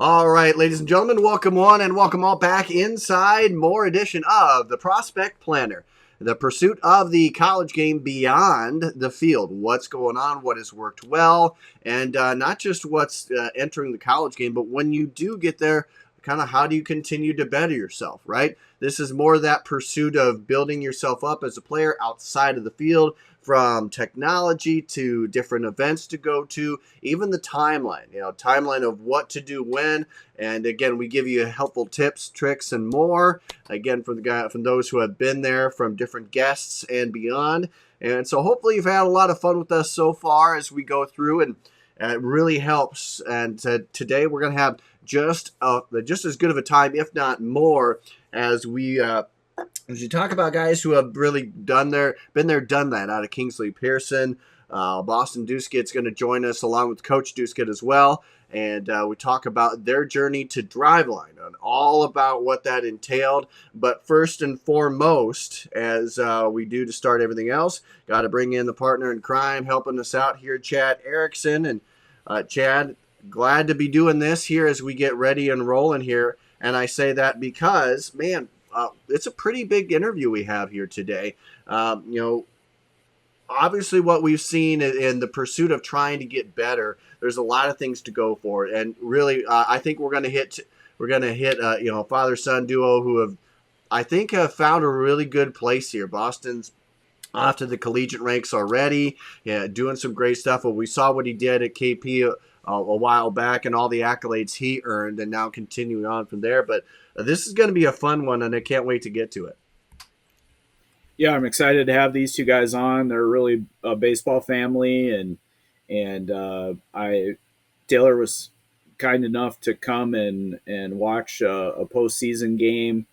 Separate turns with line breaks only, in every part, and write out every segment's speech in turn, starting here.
All right, ladies and gentlemen, welcome one and welcome all back inside more edition of the Prospect Planner, the pursuit of the college game beyond the field. What's going on, what has worked well, and not just what's entering the college game, but when you do get there, kind of how do you continue to better yourself, right? This is more that pursuit of building yourself up as a player outside of the field, from technology to different events to go to, even the timeline of what to do when. And again, we give you helpful tips, tricks, and more. Again, from those who have been there, from different guests and beyond. And so hopefully you've had a lot of fun with us so far as we go through, and it really helps. And today we're going to have just as good of a time, if not more, as you talk about guys who have really been there, done that out of Kingsley-Pierson. Boston Doeschot's going to join us along with Coach Doeschot as well. And we talk about their journey to Driveline and all about what that entailed. But first and foremost, as we do to start everything else, got to bring in the partner in crime helping us out here, Chad Erickson. And Chad, glad to be doing this here as we get ready and rolling here. And I say that because, man, it's a pretty big interview we have here today. Obviously what we've seen in the pursuit of trying to get better, there's a lot of things to go for. And really, I think we're going to hit father-son duo who have found a really good place here. Boston's off to the collegiate ranks already, doing some great stuff. Well, we saw what he did at KP a while back and all the accolades he earned, and now continuing on from there. But this is going to be a fun one, and I can't wait to get to it.
Yeah, I'm excited to have these two guys on. They're really a baseball family, and Taylor was kind enough to come and watch a postseason game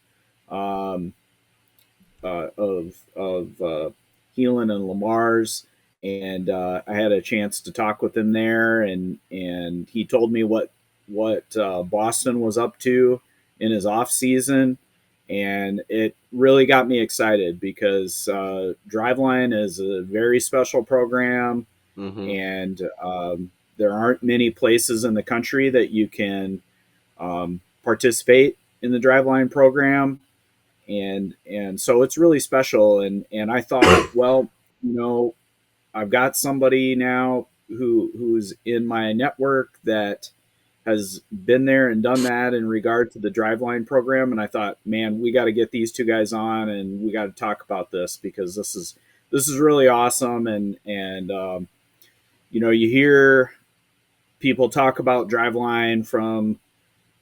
of Heelan and Lamar's, and I had a chance to talk with him there, and he told me what Boston was up to in his off season, and it really got me excited because Driveline is a very special program, and there aren't many places in the country that you can participate in the Driveline program, and so it's really special. And I thought, well, I've got somebody now who's in my network that has been there and done that in regard to the Driveline program. And I thought, man, we got to get these two guys on and we got to talk about this because this is really awesome. And you hear people talk about Driveline from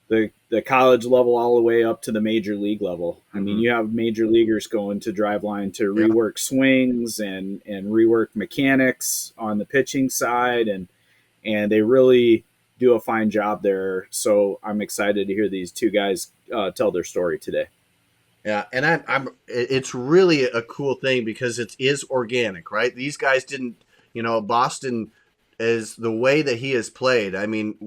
the college level all the way up to the major league level. I mean, you have major leaguers going to Driveline to rework swings and rework mechanics on the pitching side, and they really do a fine job there. So I'm excited to hear these two guys tell their story today.
Yeah, and it's really a cool thing because it is organic, right? These guys didn't, Boston is the way that he has played. I mean,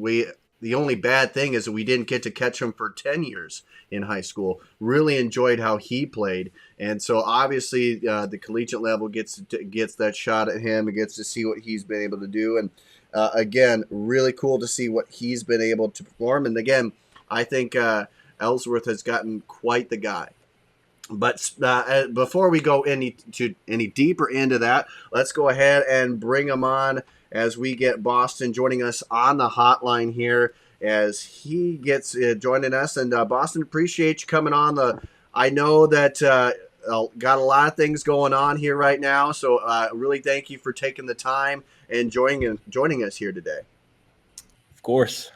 the only bad thing is that we didn't get to catch him for 10 years in high school. Really enjoyed how he played. And so obviously the collegiate level gets that shot at him and gets to see what he's been able to do. And again, really cool to see what he's been able to perform. And again, I think Ellsworth has gotten quite the guy. But before we go any deeper into that, let's go ahead and bring him on as we get Boston joining us on the hotline here as he gets joining us. And Boston, appreciate you coming on. I know that got a lot of things going on here right now, so really thank you for taking the time and joining us here today.
Of course.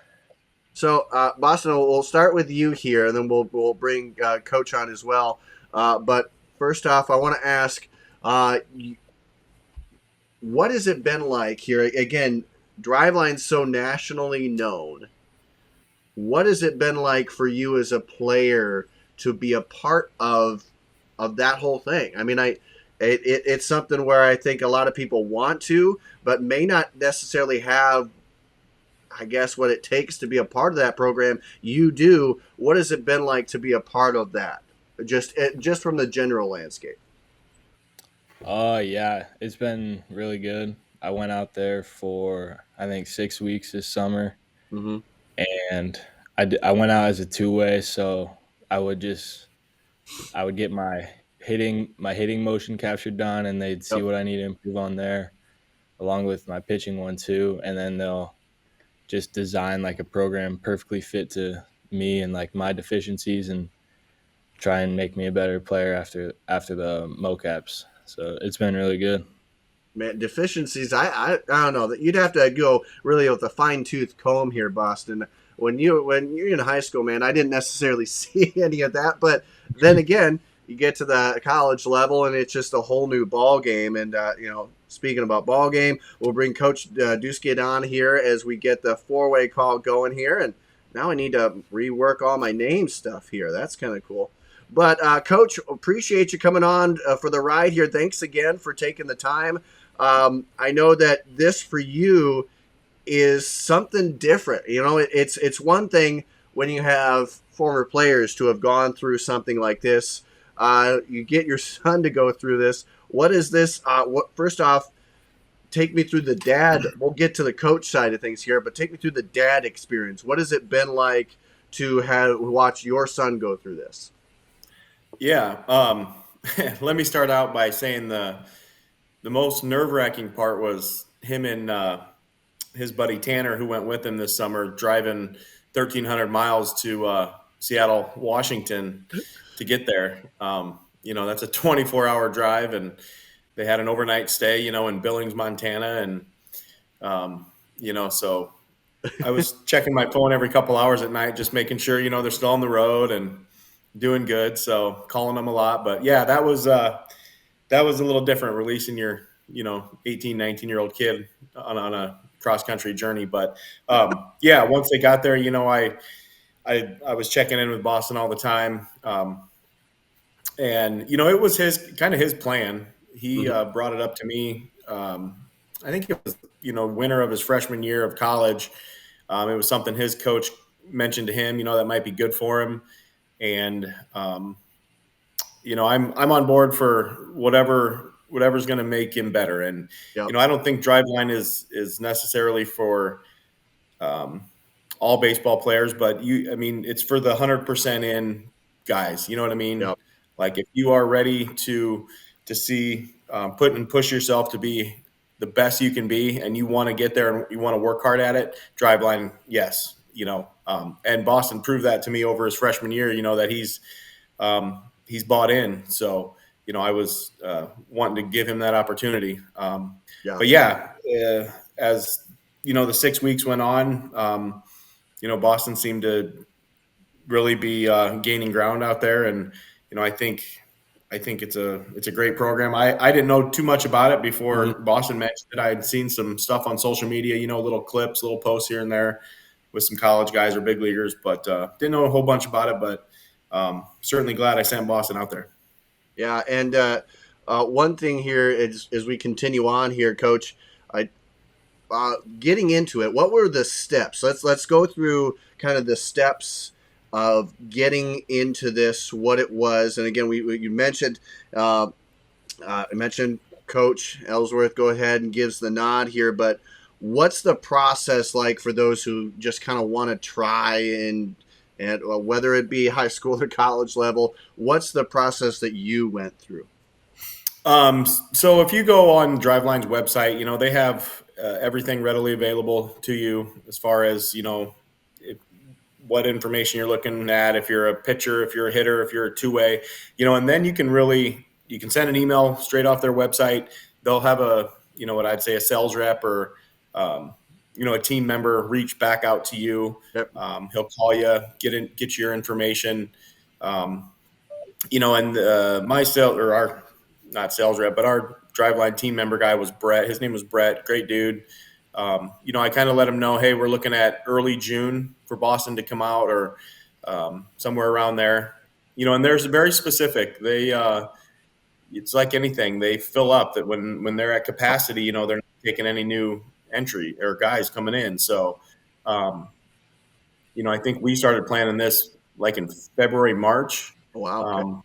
So Boston, we'll start with you here, and then we'll bring Coach on as well. But first off, I want to ask, what has it been like here? Again, Driveline's so nationally known. What has it been like for you as a player to be a part of that whole thing? I mean, it's something where I think a lot of people want to, but may not necessarily have, I guess, what it takes to be a part of that program. You do. What has it been like to be a part of that? Just from the general landscape.
Yeah, it's been really good. I went out there for I think 6 weeks this summer, and I went out as a two-way, so I would just I would get my hitting motion captured done, and they'd see
Yep.
what I need to improve on there, along with my pitching one too, and then they'll just design like a program perfectly fit to me and like my deficiencies, and try and make me a better player after the mocaps. So it's been really good.
Man, deficiencies. I don't know that you'd have to go really with a fine tooth comb here, Boston. When you're in high school, man, I didn't necessarily see any of that. But then again, you get to the college level, and it's just a whole new ball game. And speaking about ball game, we'll bring Coach Doeschot on here as we get the four-way call going here. And now I need to rework all my name stuff here. That's kind of cool. But Coach, appreciate you coming on for the ride here. Thanks again for taking the time. I know that this for you is something different. It's one thing when you have former players to have gone through something like this. You get your son to go through this. What is this? First off, take me through the dad. We'll get to the coach side of things here, but take me through the dad experience. What has it been like to have watch your son go through this?
Yeah. Let me start out by saying the most nerve-wracking part was him and his buddy Tanner, who went with him this summer, driving 1,300 miles to Seattle, Washington to get there. That's a 24-hour drive, and they had an overnight stay, in Billings, Montana. And, so I was checking my phone every couple hours at night, just making sure, they're still on the road and doing good. So calling them a lot. But, yeah, that was a little different, releasing your, 18, 19-year-old kid on a cross-country journey. But, once they got there, I was checking in with Boston all the time. And, it was his plan. He brought it up to me. I think it was, winter of his freshman year of college. It was something his coach mentioned to him, that might be good for him. And, I'm on board for whatever's going to make him better. And,
Yep.
I don't think Driveline is necessarily for all baseball players, but it's for the 100% in guys. You know what I mean?
Yep.
Like if you are ready to see push yourself to be the best you can be, and you want to get there and you want to work hard at it, Driveline, yes. And Boston proved that to me over his freshman year. That he's bought in. So I was wanting to give him that opportunity.
Yeah.
But yeah, as the 6 weeks went on, Boston seemed to really be gaining ground out there, and I think it's a great program. I didn't know too much about it before Boston mentioned it. I had seen some stuff on social media, little clips, little posts here and there with some college guys or big leaguers, but didn't know a whole bunch about it. But certainly glad I sent Boston out there.
Yeah, and one thing here is as we continue on here, Coach, getting into it, what were the steps? Let's go through kind of the steps of getting into this, what it was. And again, you mentioned Coach Ellsworth. Go ahead and gives the nod here, but what's the process like for those who just kind of want to try and whether it be high school or college level? What's the process that you went through?
So if you go on Driveline's website, they have everything readily available to you as far as, what information you're looking at, if you're a pitcher, if you're a hitter, if you're a two-way, and then you can send an email straight off their website. They'll have what I'd say a sales rep or, a team member reach back out to you.
Yep.
He'll call you, get your information. And my sales or our not sales rep, but our Driveline team member guy was Brett. His name was Brett. Great dude. I kind of let him know, hey, we're looking at early June for Boston to come out or somewhere around there. And there's very specific. They it's like anything. They fill up that when they're at capacity, they're not taking any new entry or guys coming in. So, I think we started planning this like in February, March.
Oh, wow. Okay.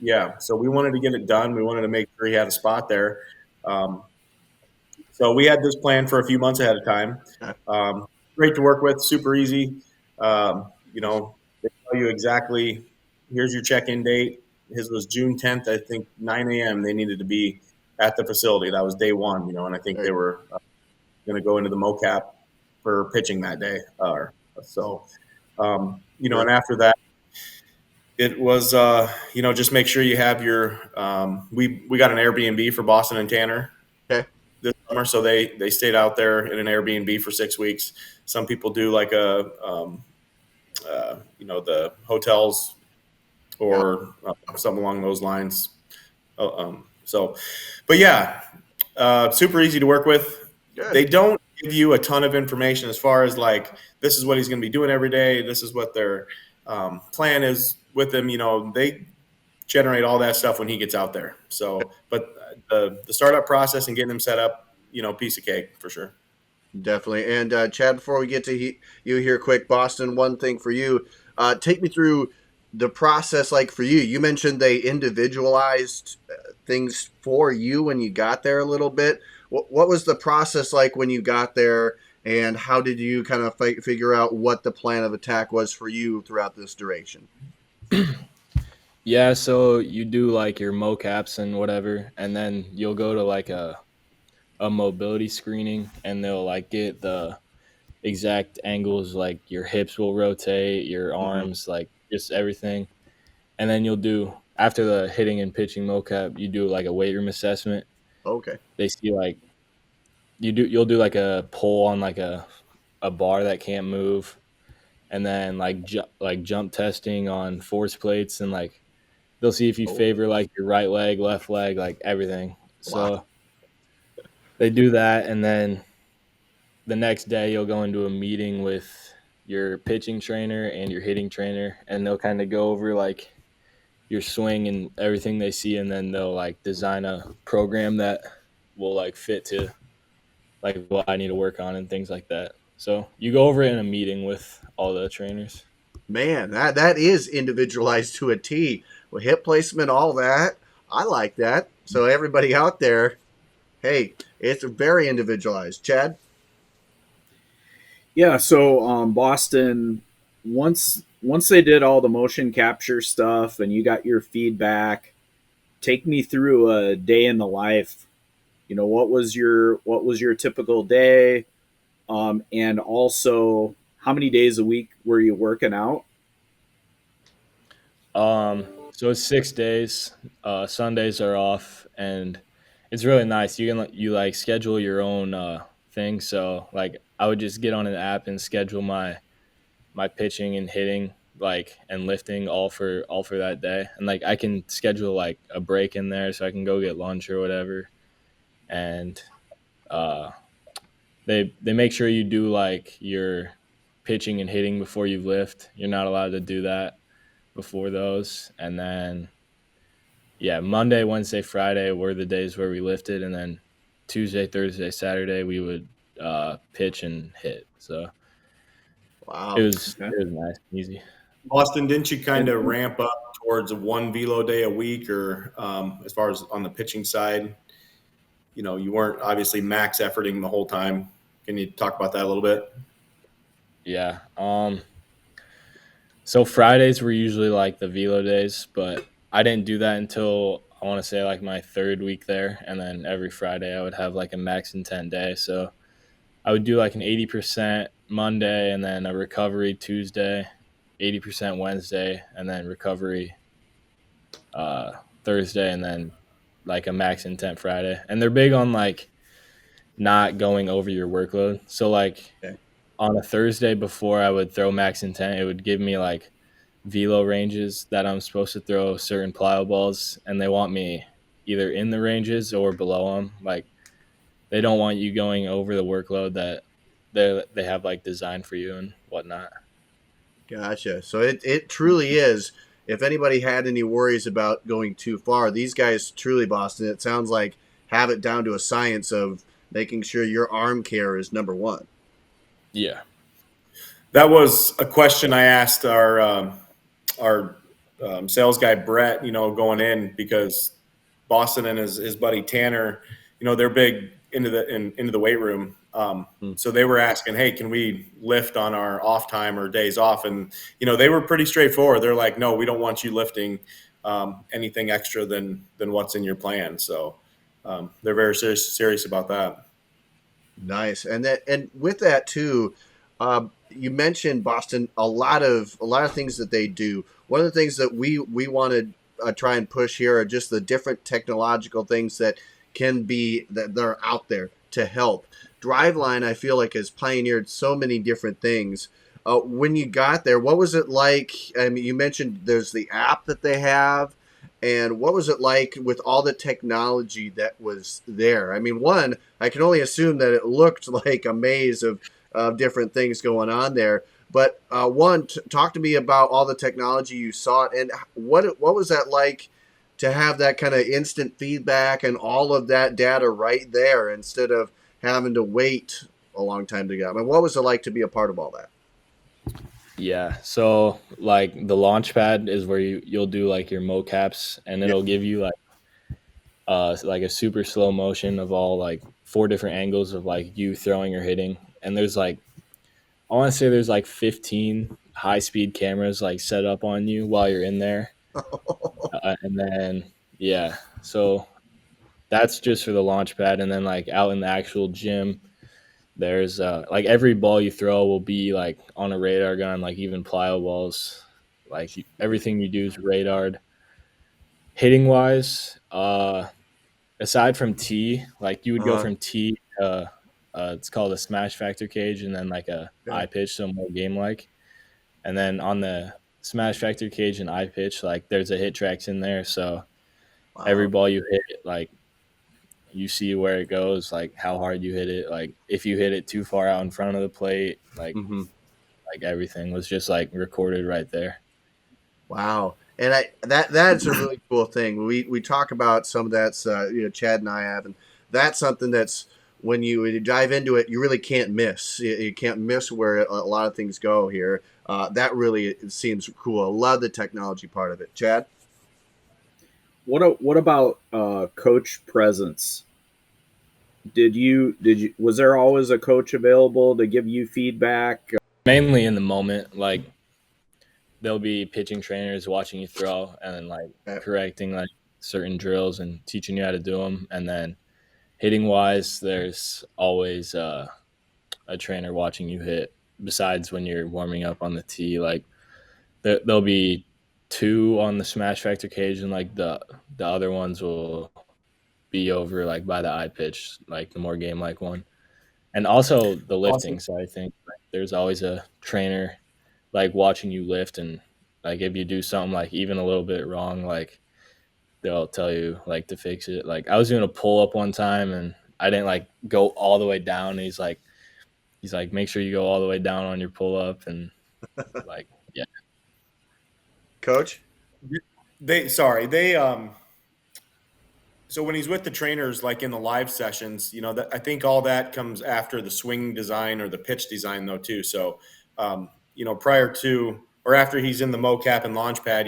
Yeah. So we wanted to get it done. We wanted to make sure he had a spot there. So we had this plan for a few months ahead of time. Great to work with, super easy. You know, they tell you exactly, here's your check-in date. His was June 10th, I think 9 a.m. They needed to be at the facility. That was day one, you know, and I think
There
they
you go.
were going to go into the mocap for pitching that day. You know,
Sure.
and after that, it was, you know, just make sure you have your. We got an Airbnb for Boston and Tanner
Okay.
this summer, so they stayed out there in an Airbnb for 6 weeks. Some people do like you know, the hotels
Yeah.
or something along those lines. So, but yeah, super easy to work with.
Good.
They don't give you a ton of information as far as like this is what he's going to be doing every day. This is what their plan is with him. You know, they generate all that stuff when he gets out there. So, but the startup process and getting him set up, you know, piece of cake for sure.
Definitely. And Chad, before we get to you here, quick, Boston, one thing for you. Take me through the process like for you. You mentioned they individualized things for you when you got there a little bit. What was the process like when you got there, and how did you kind of figure out what the plan of attack was for you throughout this duration?
Yeah, so you do like your mocaps and whatever, and then you'll go to like a mobility screening, and they'll like get the exact angles, like your hips will rotate, your
Mm-hmm.
arms, like just everything. And then you'll do after the hitting and pitching mocap, you do like a weight room assessment.
Okay.
They see like you'll do like a pull on like a bar that can't move, and then like like jump testing on force plates, and like they'll see if you
Oh,
favor like your right leg, left leg, like everything.
wow.
So they do that, and then the next day you'll go into a meeting with your pitching trainer and your hitting trainer, and they'll kind of go over like your swing and everything they see, and then they'll like design a program that will like fit to like what I need to work on and things like that. So you go over it in a meeting with all the trainers.
Man, that is individualized to a T. With hip placement, all that. I like that. So everybody out there, hey, it's very individualized. Chad?
Yeah, so Boston, once they did all the motion capture stuff and you got your feedback, take me through a day in the life. You know, what was your typical day, and also how many days a week were you working out?
So it's 6 days. Sundays are off, and it's really nice. You like schedule your own thing. So like I would just get on an app and schedule my pitching and hitting like and lifting all for that day, and like I can schedule like a break in there so I can go get lunch or whatever. And uh, they make sure you do like your pitching and hitting before you lift. You're not allowed to do that before those. And then yeah, Monday, Wednesday, Friday were the days where we lifted, and then Tuesday, Thursday, Saturday we would pitch and hit. So it
Wow.
was
Okay.
it was nice and easy.
Boston, didn't you kind
And
of ramp up towards one velo day a week, or as far as on the pitching side? You know, you weren't obviously max efforting the whole time. Can you talk about that a little bit?
Yeah. So Fridays were usually like the velo days, but I didn't do that until I want to say like my third week there, and then every Friday I would have like a max intent day. So I would do like an 80% Monday, and then a recovery Tuesday, 80% Wednesday, and then recovery uh, Thursday, and then like a max intent Friday. And they're big on like not going over your workload. So like
Okay.
on a Thursday before I would throw max intent, it would give me like velo ranges that I'm supposed to throw certain plyo balls, and they want me either in the ranges or below them. Like they don't want you going over the workload that they have like designed for you and whatnot.
Gotcha. So it truly is. If anybody had any worries about going too far, these guys truly, Boston, it sounds like have it down to a science of making sure your arm care is number one.
Yeah.
That was a question I asked our sales guy Brett. You know, going in because Boston and his buddy Tanner, you know, they're big into the weight room. So they were asking, hey, can we lift on our off time or days off? And, they were pretty straightforward. They're like, no, we don't want you lifting anything extra than what's in your plan. So they're very serious about that.
Nice. And with that too, you mentioned Boston, a lot of things that they do. One of the things that we want to try and push here are just the different technological things that are out there to help. Driveline, I feel like, has pioneered so many different things. When you got there, what was it like? I mean, you mentioned there's the app that they have, and what was it like with all the technology that was there? I mean, one, I can only assume that it looked like a maze of different things going on there. But talk to me about all the technology you saw, and what was that like to have that kind of instant feedback and all of that data right there instead of having to wait a long time to get. I mean, what was it like to be a part of all that?
Yeah. So like the launch pad is where you'll do like your mocaps, and it'll give you like a super slow motion of all like 4 different angles of like you throwing or hitting. And there's like, I want to say there's like 15 high speed cameras like set up on you while you're in there. And then, yeah, so that's just for the launch pad. And then like out in the actual gym, there's like every ball you throw will be like on a radar gun, like even plyo balls, like everything you do is radared. Hitting wise, aside from T, like you would go from T to it's called a smash factor cage, and then like a eye pitch, so more game like. And then on the smash factor cage and eye pitch, like there's a hit tracks in there, so every ball you hit, like you see where it goes, like how hard you hit it, like if you hit it too far out in front of the plate, like like everything was just like recorded right there.
Wow. And that's a really cool thing. We talk about some of that's Chad and I have, and that's something that's when you dive into it, you really can't miss. You can't miss where a lot of things go here. That really seems cool. I love the technology part of it. Chad?
What about coach presence? Was there always a coach available to give you feedback?
Mainly in the moment, like there'll be pitching trainers watching you throw and then like correcting like certain drills and teaching you how to do them. And then hitting wise, there's always a trainer watching you hit. Besides when you're warming up on the tee, like there'll be 2 on the smash factor cage, and like the other ones will be over like by the eye pitch, like the more game like one. And also the lifting. So I think like, there's always a trainer like watching you lift, and like if you do something like even a little bit wrong, like they'll tell you like to fix it. Like I was doing a pull up one time and I didn't like go all the way down. And he's like, make sure you go all the way down on your pull up, and like, yeah.
Coach?
So when he's with the trainers, like in the live sessions, I think all that comes after the swing design or the pitch design though too. So, prior to or after he's in the mocap and launch pad,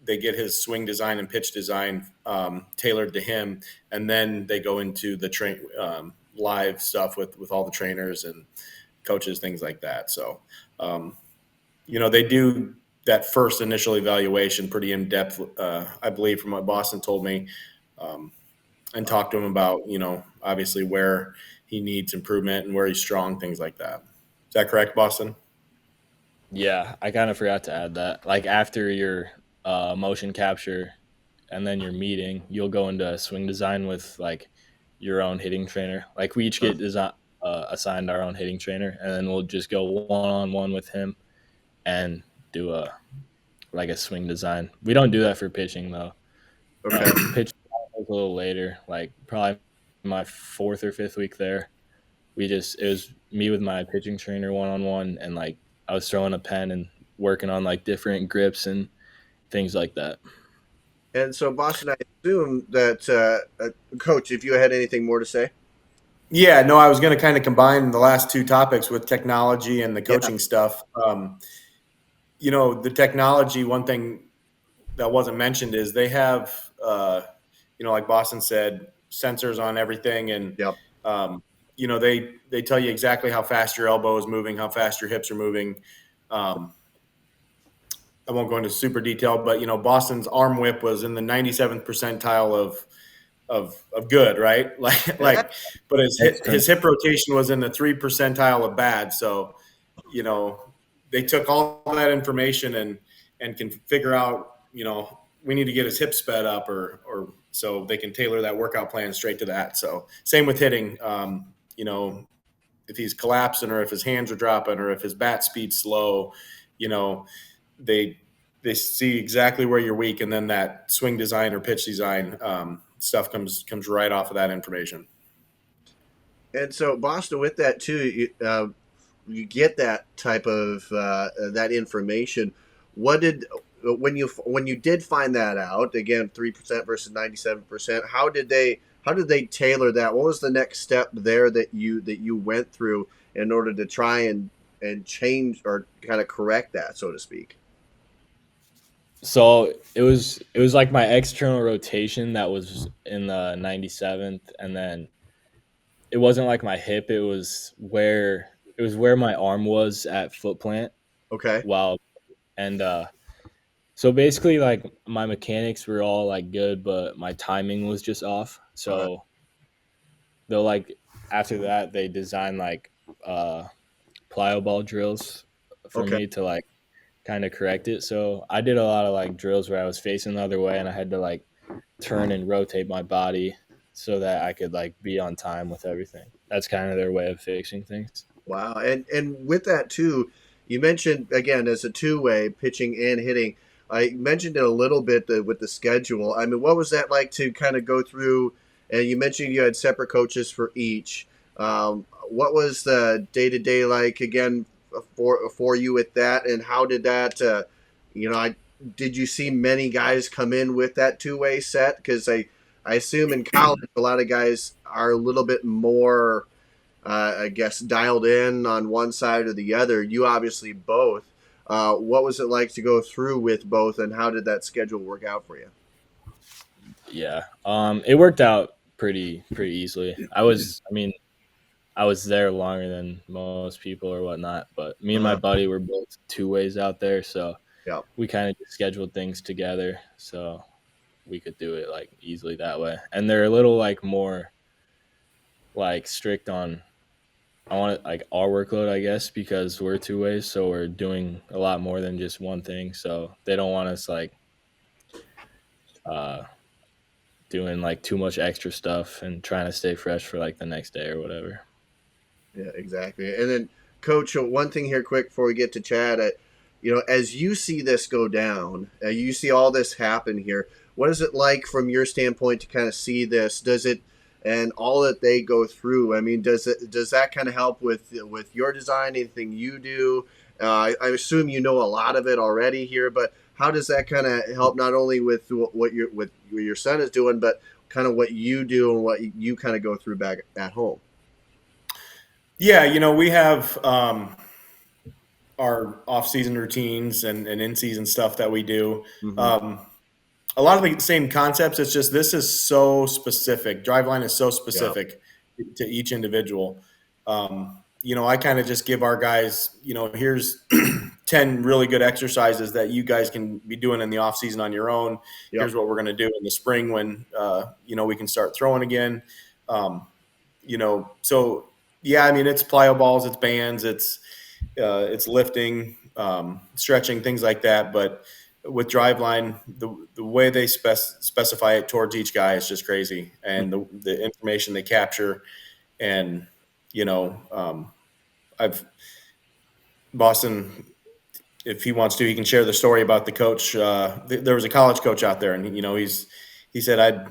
they get his swing design and pitch design tailored to him, and then they go into the live stuff with all the trainers and coaches, things like that. So, they do that first initial evaluation pretty in depth, I believe, from what Boston told me, and talk to him about, obviously where he needs improvement and where he's strong, things like that. Is that correct, Boston?
Yeah, I kind of forgot to add that. Like after your motion capture and then your meeting, you'll go into swing design with like your own hitting trainer. Like we each get assigned our own hitting trainer, and then we'll just go one-on-one with him and do a swing design. We don't do that for pitching though.
Okay.
Pitch a little later, like probably my 4th or 5th week there. It was me with my pitching trainer one-on-one, and like I was throwing a pen and working on like different grips and things like that.
And so, Boston, I assume that, Coach, if you had anything more to say?
Yeah, no, I was going to kind of combine the last 2 topics with technology and the coaching stuff. The technology, one thing that wasn't mentioned is they have, like Boston said, sensors on everything. And They tell you exactly how fast your elbow is moving, how fast your hips are moving. I won't go into super detail, but Boston's arm whip was in the 97th percentile of good, right? But his hip rotation was in the 3 percentile of bad. So, they took all that information and can figure out, we need to get his hips sped up or so they can tailor that workout plan straight to that. So same with hitting, if he's collapsing or if his hands are dropping or if his bat speed's slow, they see exactly where you're weak, and then that swing design or pitch design stuff comes right off of that information.
And so, Boston, with that too, you get that type of that information. When you did find that out, again, 3% versus 97%? How did they tailor that? What was the next step there that you went through in order to try and change or kind of correct that, so to speak?
So it was like my external rotation that was in the 97th, and then it wasn't like my hip. It was where my arm was at foot plant.
Okay.
Wow. And so basically, like, my mechanics were all like good, but my timing was just off. So they'll after that they designed plyo ball drills for me to like kind of correct it. So I did a lot of like drills where I was facing the other way and I had to like turn and rotate my body so that I could like be on time with everything. That's kind of their way of fixing things.
Wow. And with that too, you mentioned, again, as a two-way, pitching and hitting. I mentioned it a little bit with the schedule. I mean, what was that like to kind of go through? And you mentioned you had separate coaches for each. What was the day-to-day like, again, for you with that? And how did that, did you see many guys come in with that two-way set? Because I assume in college, a lot of guys are a little bit more, I guess, dialed in on one side or the other. You obviously both. What was it like to go through with both, and how did that schedule work out for you?
Yeah, it worked out pretty easily. I was there longer than most people or whatnot, but me and my buddy were both two ways out there, so we kind of scheduled things together so we could do it like easily that way. And they're a little like more like strict on like our workload, I guess, because we're two ways, so we're doing a lot more than just one thing. So they don't want us like doing like too much extra stuff and trying to stay fresh for like the next day or whatever.
Yeah, exactly. And then, Coach, one thing here quick before we get to Chad, as you see this go down, you see all this happen here, what is it like from your standpoint to kind of see this? Does it, and all that they go through, I mean, does that kind of help with your design, anything you do? I assume you know a lot of it already here, but how does that kind of help not only with what your son is doing, but kind of what you do and what you kind of go through back at home?
Yeah, we have our off-season routines and in-season stuff that we do. Mm-hmm. A lot of the same concepts. It's just this is so specific. Driveline is so specific to each individual. I kind of just give our guys, here's 10 really good exercises that you guys can be doing in the off season on your own. Yep. Here's what we're going to do in the spring when, we can start throwing again. So yeah, I mean, it's plyo balls, it's bands, it's lifting, stretching, things like that. But with Driveline, the way they specify it towards each guy is just crazy. And the information they capture, and, Boston, if he wants to, he can share the story about the coach. There was a college coach out there, and, he said,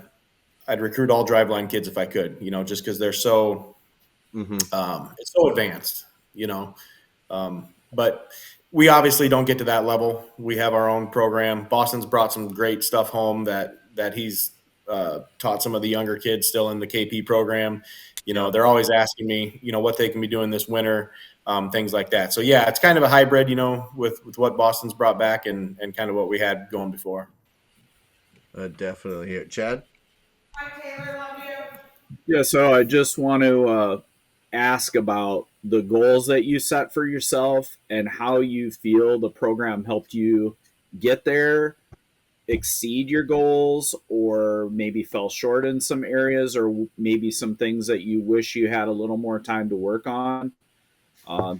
I'd recruit all Driveline kids if I could, just because they're so, it's so advanced, but we obviously don't get to that level. We have our own program. Boston's brought some great stuff home that he's taught some of the younger kids still in the KP program. They're always asking me, what they can be doing this winter, things like that. So yeah, it's kind of a hybrid, with what Boston's brought back and kind of what we had going before.
Definitely. Chad?
Hi, Taylor. Love you.
Yeah, so I just want to ask about the goals that you set for yourself and how you feel the program helped you get there, exceed your goals, or maybe fell short in some areas, or maybe some things that you wish you had a little more time to work on.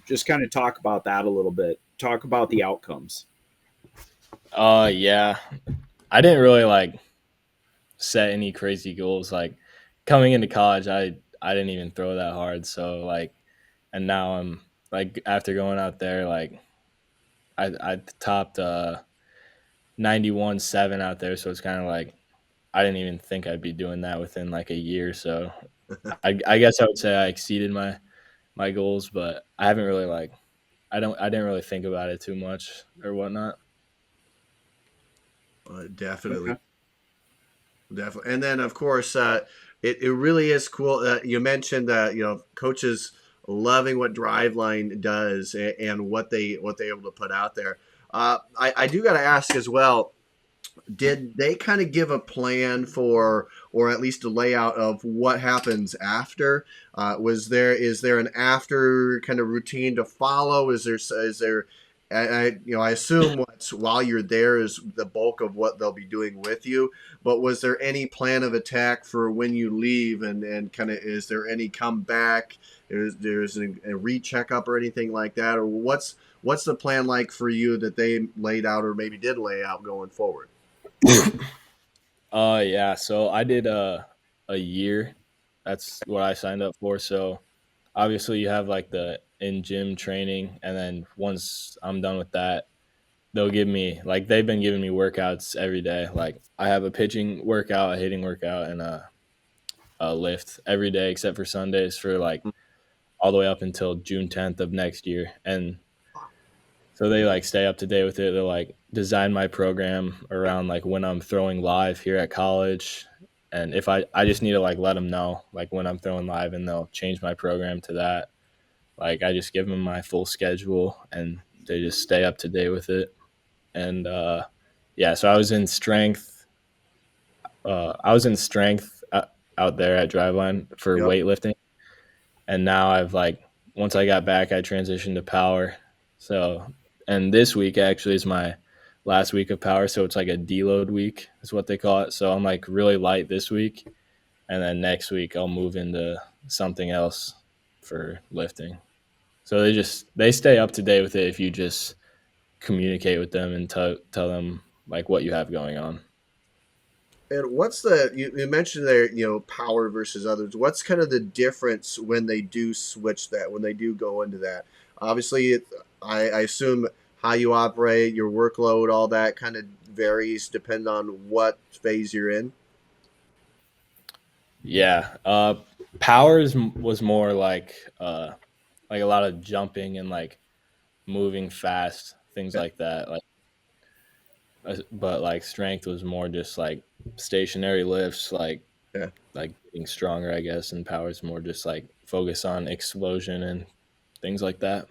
Just kind of talk about that a little bit. Talk about the outcomes.
Yeah. I didn't really like set any crazy goals. Like coming into college, I didn't even throw that hard. So like, and now I'm like after going out there, like I topped 91.7 out there. So it's kind of like I didn't even think I'd be doing that within like a year. So I guess I would say I exceeded my goals, but I haven't really like I didn't really think about it too much or whatnot.
Definitely.
Okay.
Definitely. And then, of course, it really is cool. You mentioned that, coaches loving what Driveline does and what they able to put out there. I do got to ask as well, did they kind of give a plan for, or at least a layout of what happens after? Is there an after kind of routine to follow? Is there I assume what's while you're there is the bulk of what they'll be doing with you. But was there any plan of attack for when you leave, and kind of is there any comeback? There's a recheck up or anything like that, or what's the plan like for you that they laid out or maybe did lay out going forward?
Yeah, so I did a year. That's what I signed up for. So obviously you have like the in gym training, and then once I'm done with that, they'll give me like they've been giving me workouts every day. Like I have a pitching workout, a hitting workout, and a lift every day except for Sundays for like all the way up until June 10th of next year. And so they like stay up to date with it. They'll like design my program around like when I'm throwing live here at college. And if I just need to like let them know like when I'm throwing live, and they'll change my program to that. Like I just give them my full schedule and they just stay up to date with it. And yeah, so I was in strength. Out there at Driveline for
Yep.
weightlifting, and now I've like once I got back, I transitioned to power. So, and this week actually is my last week of power, so it's like a deload week is what they call it. So I'm like really light this week, and then next week I'll move into something else for lifting. So they stay up to date with it if you just communicate with them and tell them like what you have going on.
And what's you mentioned there, power versus others. What's kind of the difference when they do switch that, when they do go into that? Obviously, I assume how you operate, your workload, all that kind of varies depending on what phase you're in.
Yeah, powers was more like a lot of jumping and like moving fast, things
Yeah.
like that. Like, but like strength was more just like stationary lifts,
Yeah.
like getting stronger, I guess. And power is more just like focus on explosion and things like that.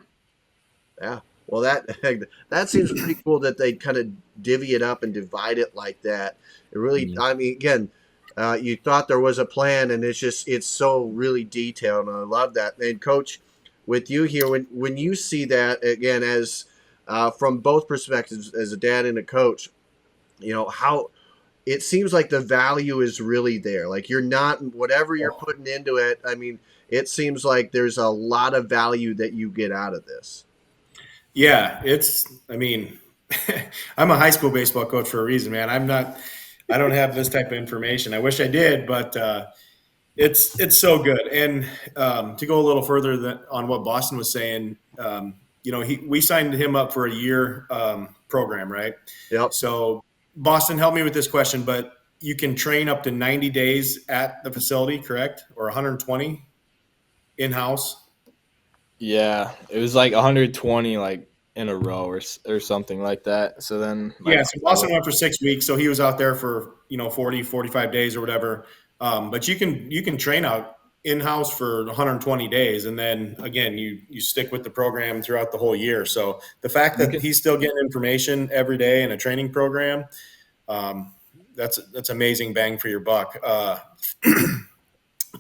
Yeah. Well, that seems pretty cool that they kind of divvy it up and divide it like that. It really,
Mhm.
I mean, again, you thought there was a plan, and it's so really detailed, and I love that. And coach, with you here, when you see that again as from both perspectives, as a dad and a coach, how it seems like the value is really there. Like you're not whatever you're putting into it. I mean, it seems like there's a lot of value that you get out of this.
Yeah, I mean, I'm a high school baseball coach for a reason, man. I don't have this type of information. I wish I did, but it's so good. And to go a little further on what Boston was saying, we signed him up for a year program, right?
Yep.
So Boston, help me with this question, but you can train up to 90 days at the facility, correct? Or 120 in-house?
Yeah, it was like 120 like in a row or something like that. So then
Yeah,
like
so Boston went for 6 weeks, so he was out there for 40, 45 days or whatever. But you can train out in house for 120 days, and then again you stick with the program throughout the whole year. So the fact
you
that
can
he's still getting information every day in a training program, that's amazing bang for your buck.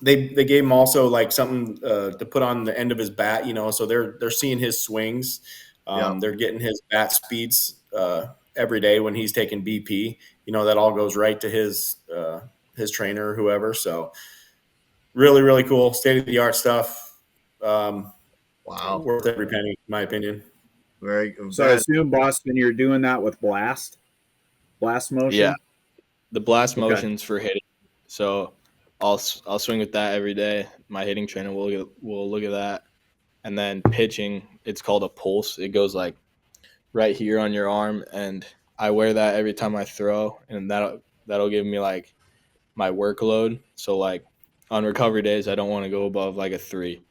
they gave him also like something to put on the end of his bat, so they're seeing his swings. They're getting his bat speeds every day when he's taking BP. That all goes right to his trainer or whoever. So really, really cool, state of the art stuff.
Wow,
worth every penny, in my opinion.
Very.
So I assume, Boston, you're doing that with blast motion.
Yeah, the blast motion's for hitting. So I'll swing with that every day. My hitting trainer will look at that, and then pitching. It's called a pulse. It goes like right here on your arm, and I wear that every time I throw, and that'll give me like my workload. So like on recovery days, I don't want to go above like a 3.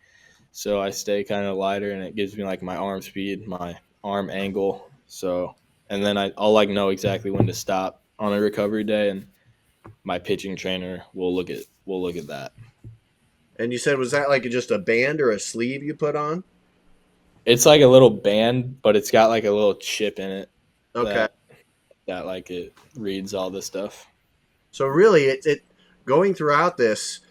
So I stay kind of lighter, and it gives me like my arm speed, my arm angle. So, and then I'll like know exactly when to stop on a recovery day, and my pitching trainer will look at that.
And you said, was that like just a band or a sleeve you put on?
It's like a little band, but it's got like a little chip in it.
Okay.
That like it reads all this stuff.
So really, it going throughout this,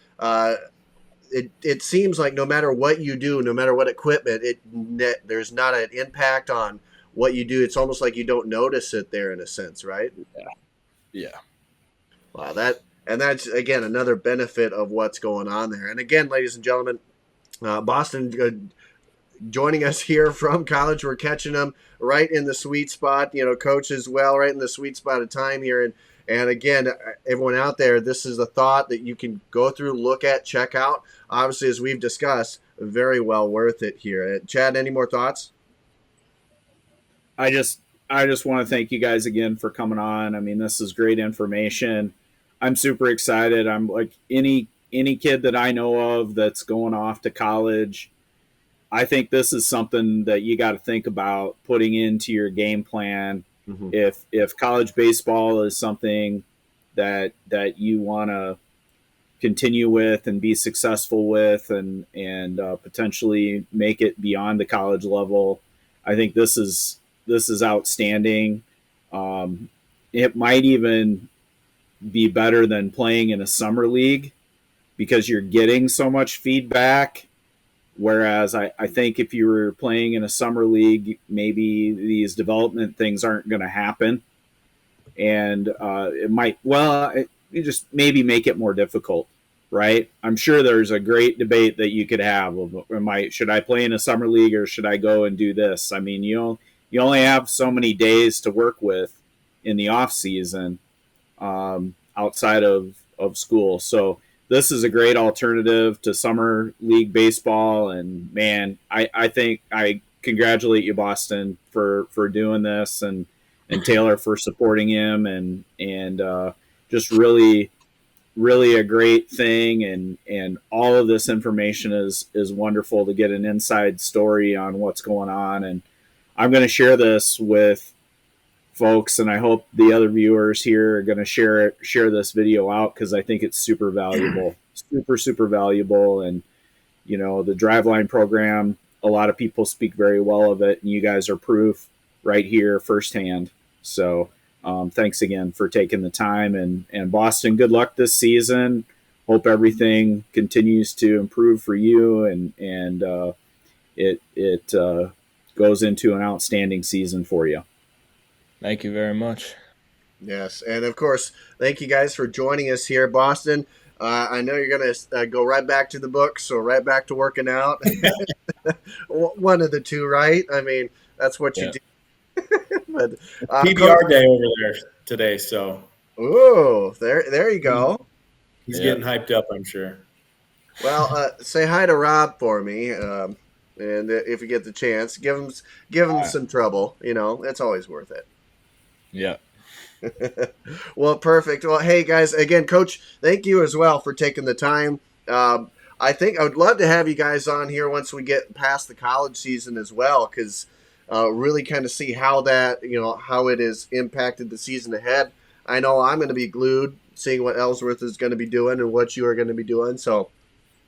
it seems like no matter what you do, no matter what equipment, there's not an impact on what you do. It's almost like you don't notice it there in a sense, right?
Yeah. Wow,
that's again another benefit of what's going on there. And again, ladies and gentlemen, Boston joining us here from college. We're catching them right in the sweet spot. Coach as well, right in the sweet spot of time here. And again, everyone out there, this is a thought that you can go through, look at, check out. Obviously, as we've discussed, very well worth it here. Chad, any more thoughts?
I just want to thank you guys again for coming on. I mean, this is great information. I'm super excited. I'm like any kid that I know of that's going off to college. I think this is something that you got to think about putting into your game plan. Mm-hmm. If college baseball is something that you want to continue with and be successful with and potentially make it beyond the college level, I think this is outstanding. It might even be better than playing in a summer league because you're getting so much feedback. Whereas I think if you were playing in a summer league, maybe these development things aren't going to happen. And it might, you just maybe make it more difficult, right? I'm sure there's a great debate that you could have. Should I play in a summer league or should I go and do this? I mean, you only have so many days to work with in the off season outside of school. So this is a great alternative to summer league baseball. And man, I think I congratulate you, Boston, for doing this and Taylor for supporting him and just really, really a great thing. And all of this information is wonderful to get an inside story on what's going on. And I'm going to share this with folks, and I hope the other viewers here are going to share this video out because I think it's super valuable, super valuable. And the Driveline program, a lot of people speak very well of it, and you guys are proof right here firsthand. So thanks again for taking the time, and Boston, good luck this season. Hope everything continues to improve for you, and it goes into an outstanding season for you.
Thank you very much.
Yes, and of course, thank you guys for joining us here, Boston. I know you're going to go right back to the books or right back to working out. One of the two, right? I mean, that's what you do. But,
PBR day over there today, so.
Ooh, there you go.
He's getting hyped up, I'm sure.
Well, say hi to Rob for me, and if you get the chance, give him some trouble. It's always worth it.
Yeah.
Well, perfect. Well, hey guys, again, Coach, thank you as well for taking the time. I think I would love to have you guys on here once we get past the college season as well, because really kind of see how that, how it has impacted the season ahead. I know I'm going to be glued seeing what Ellsworth is going to be doing and what you are going to be doing. So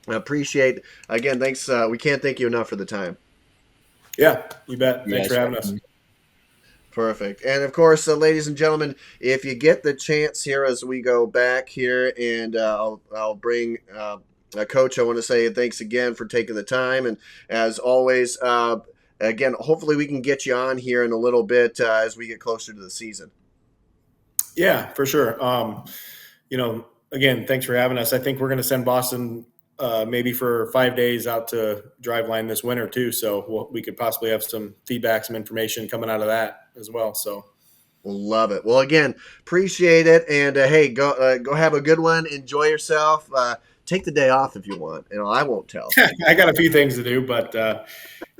I appreciate, again, thanks. We can't thank you enough for the time.
Yeah, you bet. Thanks for having us.
Perfect. And of course, ladies and gentlemen, if you get the chance here as we go back here, and I'll bring Coach, I want to say thanks again for taking the time. And as always, again, hopefully we can get you on here in a little bit as we get closer to the season.
Yeah, for sure. Again, thanks for having us. I think we're going to send Boston maybe for 5 days out to Driveline this winter too. So we could possibly have some feedback, some information coming out of that as well. So
love it. Well, again, appreciate it. And hey, go have a good one. Enjoy yourself. Take the day off if you want. I won't tell.
I got a few things to do, but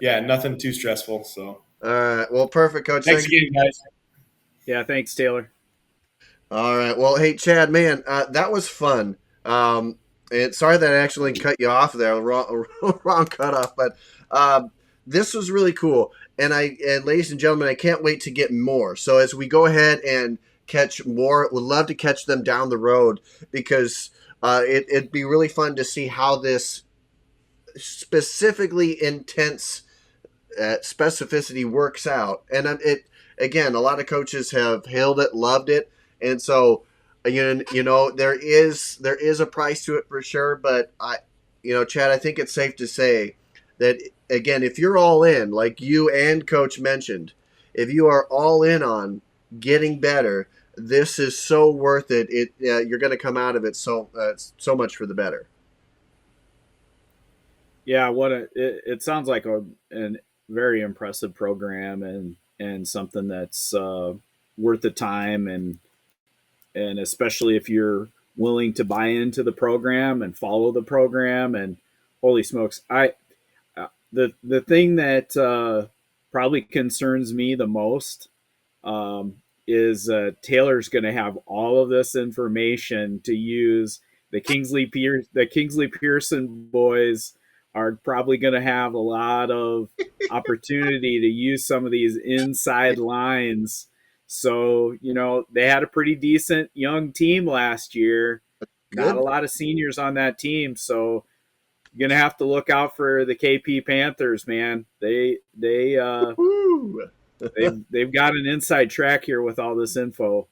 yeah, nothing too stressful. So
all right. Well, perfect, Coach.
Thanks again, guys.
Yeah, thanks, Taylor.
All right. Well, hey, Chad, man, that was fun. And sorry that I actually cut you off there, wrong cutoff, but this was really cool. And ladies and gentlemen, I can't wait to get more. So as we go ahead and catch more, would love to catch them down the road because it'd be really fun to see how this specifically intense specificity works out. And again, a lot of coaches have hailed it, loved it. And so, there is a price to it for sure. But Chad, I think it's safe to say that, again, if you're all in, like you and Coach mentioned, if you are all in on getting better, this is so worth it. You're going to come out of it so much for the better.
Yeah, it sounds like a very impressive program and something that's worth the time and especially if you're willing to buy into the program and follow the program. And holy smokes, the thing that probably concerns me the most is Taylor's going to have all of this information to use. The Kingsley-Pierson boys are probably going to have a lot of opportunity to use some of these inside lines. So, they had a pretty decent young team last year.
Good.
Not a lot of seniors on that team. So you're going to have to look out for the KP Panthers, man. They've got an inside track here with all this info.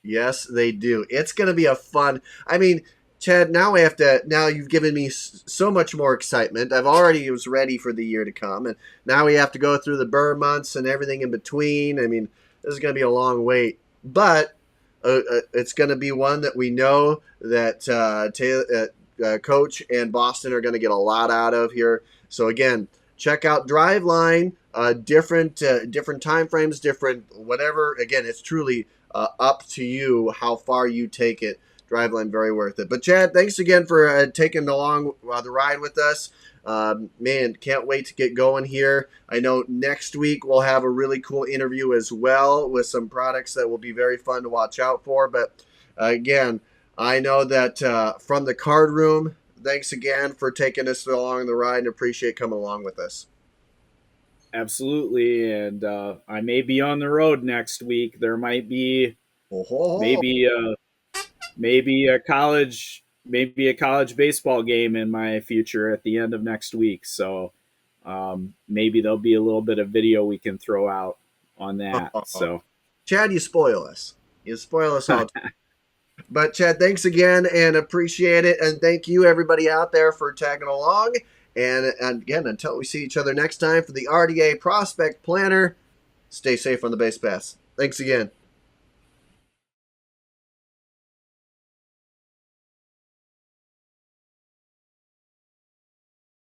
Yes, they do. It's going to be a fun. I mean, Chad, now you've given me so much more excitement. I've already was ready for the year to come. And now we have to go through the burr months and everything in between. I mean, this is going to be a long wait, but it's going to be one that we know that Coach and Boston are going to get a lot out of here. So again, check out Driveline, different time frames, different whatever. Again, it's truly up to you how far you take it. Driveline, very worth it. But Chad, thanks again for taking along the ride with us. Man, can't wait to get going here. I know next week we'll have a really cool interview as well with some products that will be very fun to watch out for. But again, I know that from the card room, thanks again for taking us along the ride and appreciate coming along with us.
Absolutely. And I may be on the road next week. There might be maybe a college baseball game in my future at the end of next week. So maybe there'll be a little bit of video we can throw out on that. So
Chad, you spoil us. You spoil us all. But Chad, thanks again and appreciate it. And thank you everybody out there for tagging along. And again, until we see each other next time for the RDA Prospect Planner, stay safe on the base pass. Thanks again.